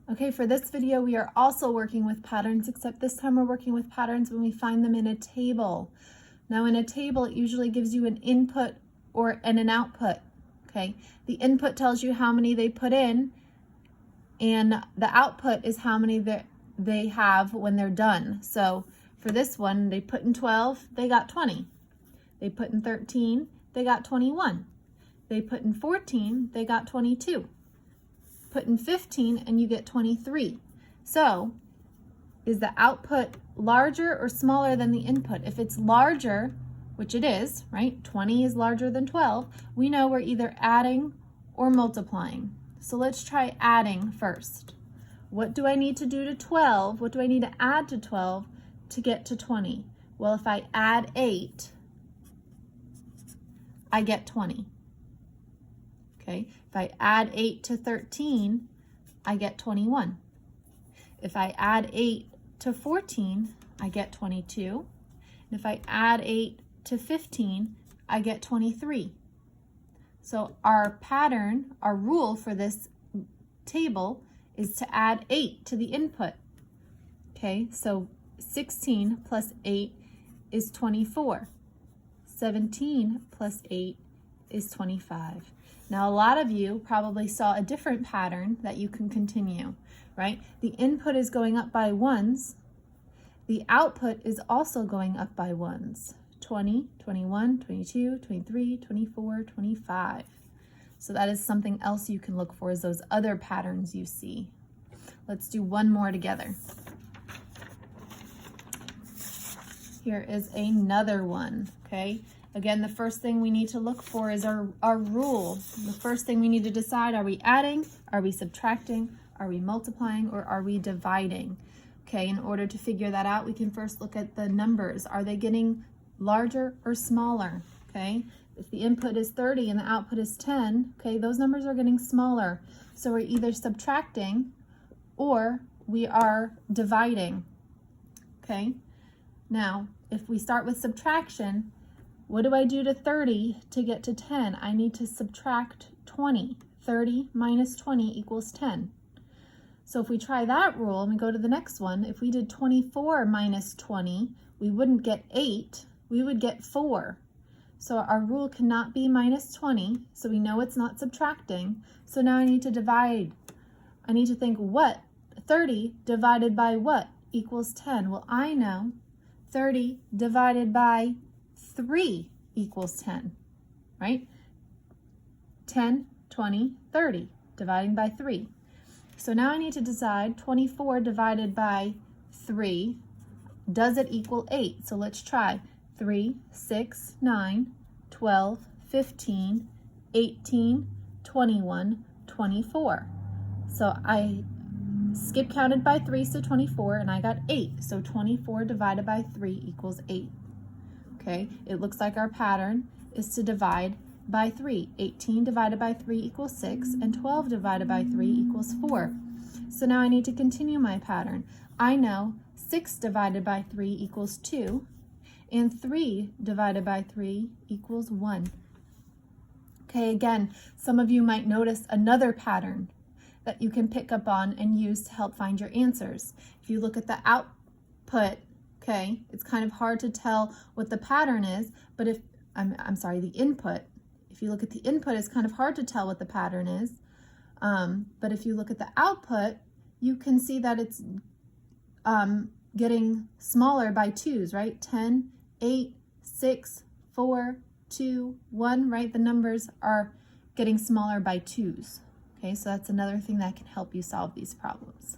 Okay, for this video, we are also working with patterns, except this time we're working with patterns when we find them in a table. Now in a table, it usually gives you an input and an output, okay? The input tells you how many they put in, and the output is how many they have when they're done. So for this one, they put in 12, they got 20. They put in 13, they got 21. They put in 14, they got 22. Put in 15 and you get 23. So is the output larger or smaller than the input? If it's larger, which it is, right? 20 is larger than 12. We know we're either adding or multiplying. So let's try adding first. What do I need to do to 12? What do I need to add to 12 to get to 20? Well, if I add 8, I get 20. Okay, if I add 8 to 13, I get 21. If I add 8 to 14, I get 22. And if I add 8 to 15, I get 23. So our pattern, our rule for this table is to add 8 to the input. Okay, so 16 plus 8 is 24. 17 plus 8 is 25. Now, a lot of you probably saw a different pattern that you can continue, right? The input is going up by ones. The output is also going up by ones. 20, 21, 22, 23, 24, 25. So that is something else you can look for, is those other patterns you see. Let's do one more together. Here is another one, okay? Again, the first thing we need to look for is our rule. The first thing we need to decide, are we adding, are we subtracting, are we multiplying, or are we dividing? Okay, in order to figure that out, we can first look at the numbers. Are they getting larger or smaller? Okay, if the input is 30 and the output is 10, okay, those numbers are getting smaller. So we're either subtracting or we are dividing, okay? Now, if we start with subtraction, what do I do to 30 to get to 10? I need to subtract 20. 30 minus 20 equals 10. So if we try that rule and we go to the next one, if we did 24 minus 20, we wouldn't get 8, we would get 4. So our rule cannot be minus 20, so we know it's not subtracting. So now I need to divide. I need to think, what? 30 divided by what equals 10? Well, I know 30 divided by 3 equals 10, right? 10, 20, 30, dividing by 3. So now I need to decide 24 divided by 3, does it equal 8? So let's try 3, 6, 9, 12, 15, 18, 21, 24. So I skip counted by 3, so 24, and I got 8. So 24 divided by 3 equals 8. Okay, it looks like our pattern is to divide by 3. 18 divided by 3 equals 6, and 12 divided by 3 equals 4. So now I need to continue my pattern. I know 6 divided by 3 equals 2, and 3 divided by 3 equals 1. Okay, again, some of you might notice another pattern that you can pick up on and use to help find your answers. If you look at the output, okay, it's kind of hard to tell what the pattern is, but if, the input. If you look at the input, it's kind of hard to tell what the pattern is. But if you look at the output, you can see that it's getting smaller by 2s, right? 10, 8, 6, 4, 2, 1, right? The numbers are getting smaller by 2s. Okay, so that's another thing that can help you solve these problems.